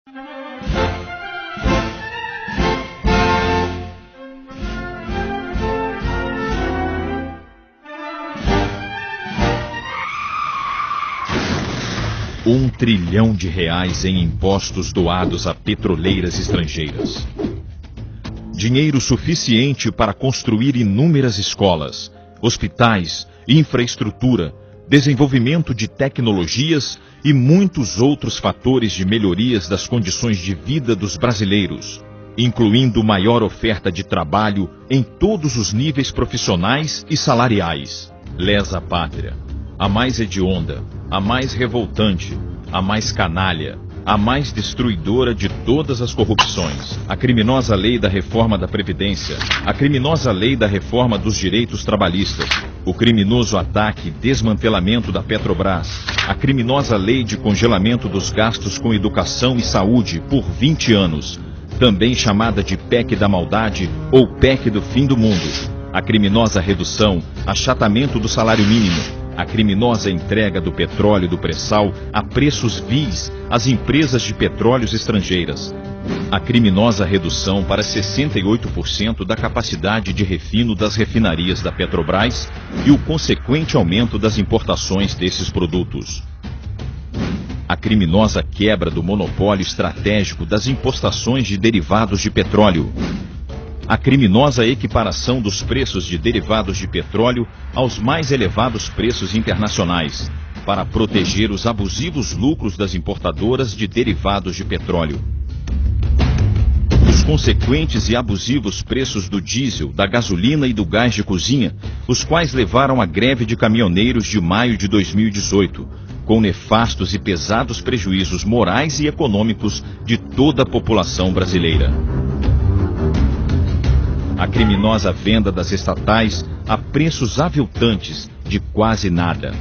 R$ 1 trilhão em impostos doados a petroleiras estrangeiras. Dinheiro suficiente para construir inúmeras escolas, hospitais, infraestrutura, desenvolvimento de tecnologias e muitos outros fatores de melhorias das condições de vida dos brasileiros, incluindo maior oferta de trabalho em todos os níveis profissionais e salariais. Lesa pátria, a mais hedionda, a mais revoltante, a mais canalha, a mais destruidora de todas as corrupções. A criminosa lei da reforma da Previdência, a criminosa lei da reforma dos direitos trabalhistas, o criminoso ataque e desmantelamento da Petrobras, a criminosa lei de congelamento dos gastos com educação e saúde por 20 anos, também chamada de PEC da maldade ou PEC do fim do mundo, a criminosa redução, achatamento do salário mínimo, a criminosa entrega do petróleo do pré-sal a preços vis às empresas de petróleos estrangeiras, a criminosa redução para 68% da capacidade de refino das refinarias da Petrobras e o consequente aumento das importações desses produtos, a criminosa quebra do monopólio estratégico das importações de derivados de petróleo, a criminosa equiparação dos preços de derivados de petróleo aos mais elevados preços internacionais, para proteger os abusivos lucros das importadoras de derivados de petróleo. Os consequentes e abusivos preços do diesel, da gasolina e do gás de cozinha, os quais levaram à greve de caminhoneiros de maio de 2018, com nefastos e pesados prejuízos morais e econômicos de toda a população brasileira. A criminosa venda das estatais a preços aviltantes de quase nada.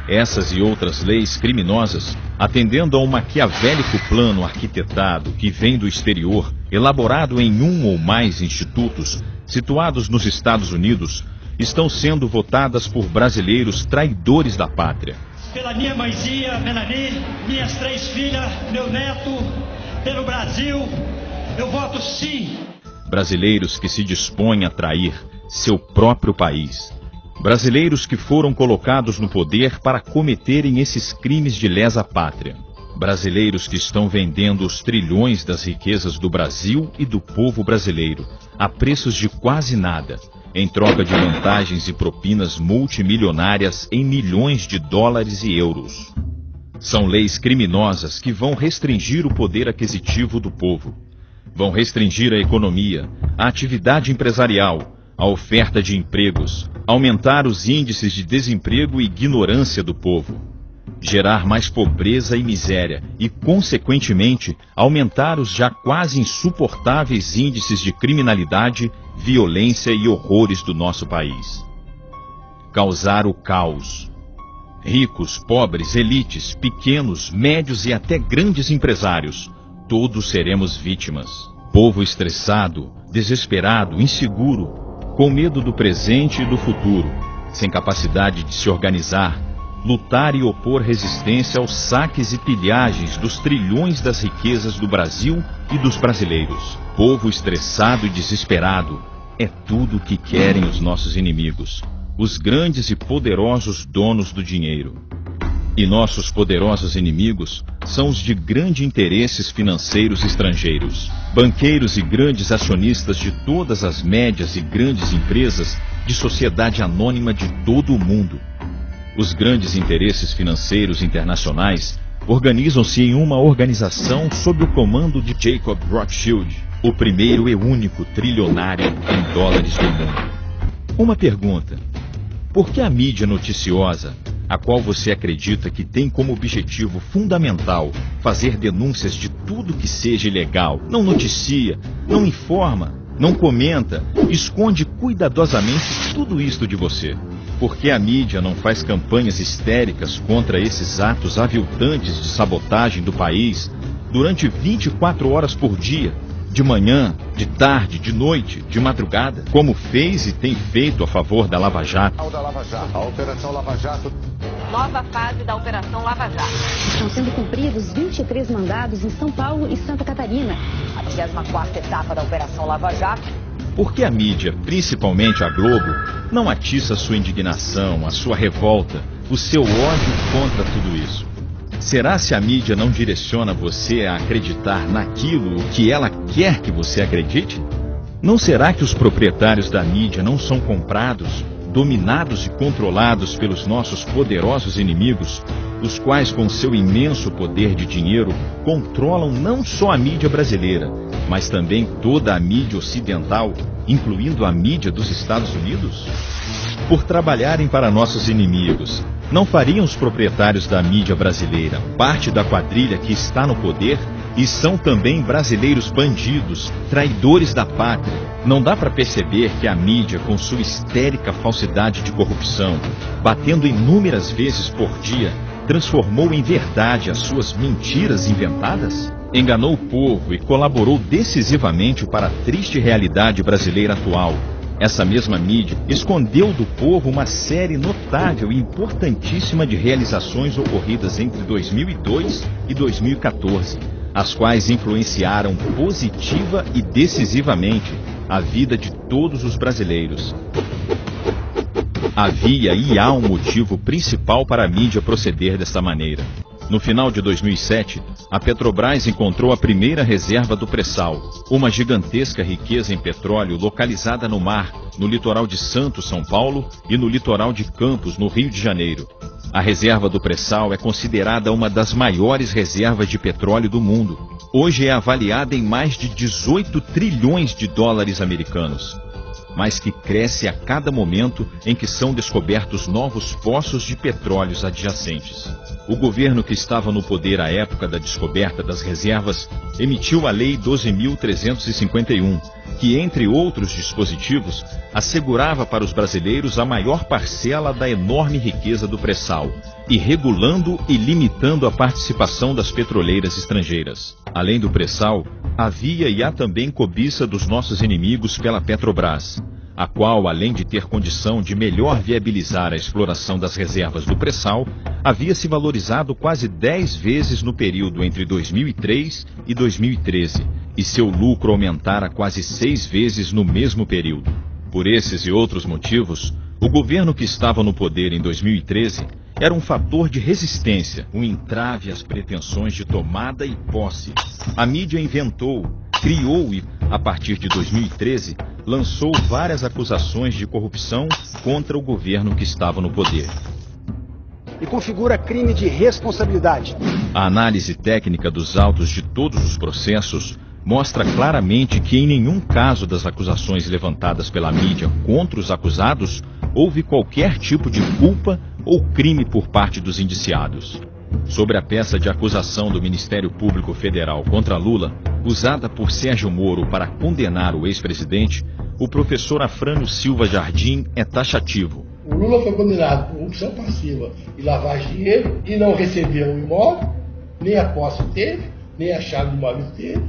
Essas e outras leis criminosas, atendendo a um maquiavélico plano arquitetado que vem do exterior, elaborado em um ou mais institutos situados nos Estados Unidos, estão sendo votadas por brasileiros traidores da pátria. Pela minha mãezinha, Melanie, minhas 3 filhas, meu neto, pelo Brasil, eu voto sim. Brasileiros que se dispõem a trair seu próprio país. Brasileiros que foram colocados no poder para cometerem esses crimes de lesa pátria. Brasileiros que estão vendendo os trilhões das riquezas do Brasil e do povo brasileiro a preços de quase nada, em troca de vantagens e propinas multimilionárias em milhões de dólares e euros. São leis criminosas que vão restringir o poder aquisitivo do povo. Vão restringir a economia, a atividade empresarial, a oferta de empregos, aumentar os índices de desemprego e ignorância do povo, gerar mais pobreza e miséria e, consequentemente, aumentar os já quase insuportáveis índices de criminalidade, violência e horrores do nosso país. Causar o caos. Ricos, pobres, elites, pequenos, médios e até grandes empresários, todos seremos vítimas. Povo estressado, desesperado, inseguro, com medo do presente e do futuro, sem capacidade de se organizar, lutar e opor resistência aos saques e pilhagens dos trilhões das riquezas do Brasil e dos brasileiros. Povo estressado e desesperado é tudo o que querem os nossos inimigos, os grandes e poderosos donos do dinheiro. E nossos poderosos inimigos são os de grandes interesses financeiros estrangeiros, banqueiros e grandes acionistas de todas as médias e grandes empresas de sociedade anônima de todo o mundo. Os grandes interesses financeiros internacionais organizam-se em uma organização sob o comando de Jacob Rothschild, o primeiro e único trilionário em dólares do mundo. Uma pergunta: por que a mídia noticiosa, a qual você acredita que tem como objetivo fundamental fazer denúncias de tudo que seja ilegal, não noticia, não informa, não comenta, esconde cuidadosamente tudo isto de você? Por que a mídia não faz campanhas histéricas contra esses atos aviltantes de sabotagem do país durante 24 horas por dia, de manhã, de tarde, de noite, de madrugada, como fez e tem feito a favor da Lava Jato? A Operação Lava Jato. nova fase da Operação Lava Jato. Estão sendo cumpridos 23 mandados em São Paulo e Santa Catarina. A 24ª etapa da Operação Lava Jato. Por que a mídia, principalmente a Globo, não atiça a sua indignação, a sua revolta, o seu ódio contra tudo isso? Será se a mídia não direciona você a acreditar naquilo que ela quer que você acredite? Não será que os proprietários da mídia não são comprados, dominados e controlados pelos nossos poderosos inimigos, os quais, com seu imenso poder de dinheiro, controlam não só a mídia brasileira, mas também toda a mídia ocidental, incluindo a mídia dos Estados Unidos? Por trabalharem para nossos inimigos, não fariam os proprietários da mídia brasileira parte da quadrilha que está no poder? E são também brasileiros bandidos, traidores da pátria. Não dá para perceber que a mídia, com sua histérica falsidade de corrupção, batendo inúmeras vezes por dia, transformou em verdade as suas mentiras inventadas? Enganou o povo e colaborou decisivamente para a triste realidade brasileira atual. Essa mesma mídia escondeu do povo uma série notável e importantíssima de realizações ocorridas entre 2002 e 2014, as quais influenciaram positiva e decisivamente a vida de todos os brasileiros. Havia e há um motivo principal para a mídia proceder desta maneira. No final de 2007, a Petrobras encontrou a primeira reserva do pré-sal, uma gigantesca riqueza em petróleo localizada no mar, no litoral de Santos, São Paulo, e no litoral de Campos, no Rio de Janeiro. A reserva do pré-sal é considerada uma das maiores reservas de petróleo do mundo. Hoje é avaliada em mais de 18 trilhões de dólares americanos, mas que cresce a cada momento em que são descobertos novos poços de petróleos adjacentes. O governo que estava no poder à época da descoberta das reservas emitiu a Lei 12.351, que, entre outros dispositivos, assegurava para os brasileiros a maior parcela da enorme riqueza do pré-sal, e regulando e limitando a participação das petroleiras estrangeiras. Além do pré-sal, havia e há também cobiça dos nossos inimigos pela Petrobras, a qual, além de ter condição de melhor viabilizar a exploração das reservas do pré-sal, havia se valorizado quase 10 vezes no período entre 2003 e 2013, e seu lucro aumentara quase 6 vezes no mesmo período. Por esses e outros motivos, o governo que estava no poder em 2013 era um fator de resistência, um entrave às pretensões de tomada e posse. A mídia inventou, criou e, a partir de 2013, lançou várias acusações de corrupção contra o governo que estava no poder. E configura crime de responsabilidade. A análise técnica dos autos de todos os processos mostra claramente que em nenhum caso das acusações levantadas pela mídia contra os acusados houve qualquer tipo de culpa ou crime por parte dos indiciados. Sobre a peça de acusação do Ministério Público Federal contra Lula, usada por Sérgio Moro para condenar o ex-presidente, o professor Afrânio Silva Jardim é taxativo. O Lula foi condenado por corrupção passiva e lavagem de dinheiro e não recebeu o imóvel, nem a posse teve, nem a chave do imóvel teve,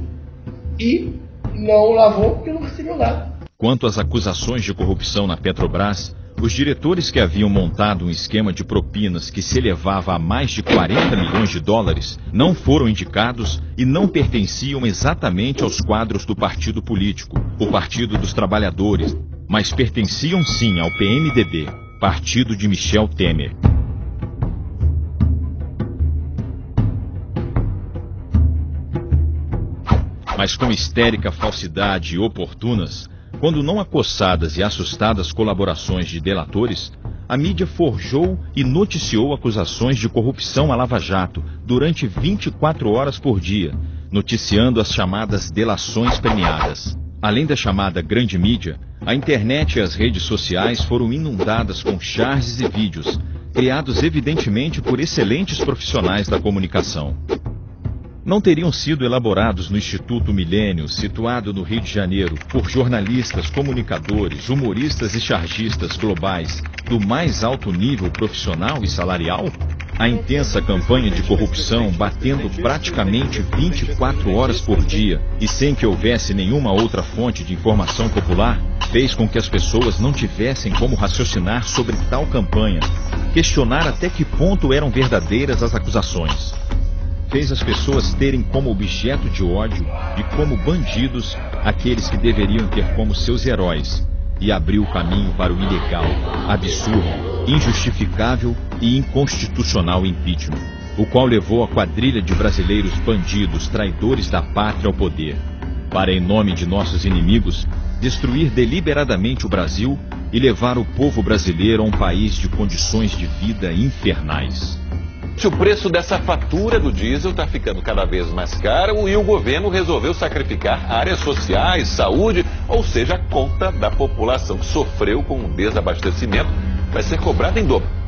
e não lavou porque não recebeu nada. Quanto às acusações de corrupção na Petrobras, os diretores que haviam montado um esquema de propinas que se elevava a mais de 40 milhões de dólares não foram indicados e não pertenciam exatamente aos quadros do partido político, o Partido dos Trabalhadores, mas pertenciam sim ao PMDB, partido de Michel Temer. Mas com histérica falsidade e oportunas, quando não acossadas e assustadas colaborações de delatores, a mídia forjou e noticiou acusações de corrupção à Lava Jato durante 24 horas por dia, noticiando as chamadas delações premiadas. Além da chamada grande mídia, a internet e as redes sociais foram inundadas com charges e vídeos, criados evidentemente por excelentes profissionais da comunicação. Não teriam sido elaborados no Instituto Milênio, situado no Rio de Janeiro, por jornalistas, comunicadores, humoristas e chargistas globais do mais alto nível profissional e salarial? A intensa campanha de corrupção, batendo praticamente 24 horas por dia e sem que houvesse nenhuma outra fonte de informação popular, fez com que as pessoas não tivessem como raciocinar sobre tal campanha, questionar até que ponto eram verdadeiras as acusações. Fez as pessoas terem como objeto de ódio e como bandidos aqueles que deveriam ter como seus heróis, e abriu o caminho para o ilegal, absurdo, injustificável e inconstitucional impeachment, o qual levou a quadrilha de brasileiros bandidos, traidores da pátria ao poder, para, em nome de nossos inimigos, destruir deliberadamente o Brasil e levar o povo brasileiro a um país de condições de vida infernais. O preço dessa fatura do diesel está ficando cada vez mais caro e o governo resolveu sacrificar áreas sociais, saúde, ou seja, a conta da população que sofreu com o desabastecimento vai ser cobrada em dobro.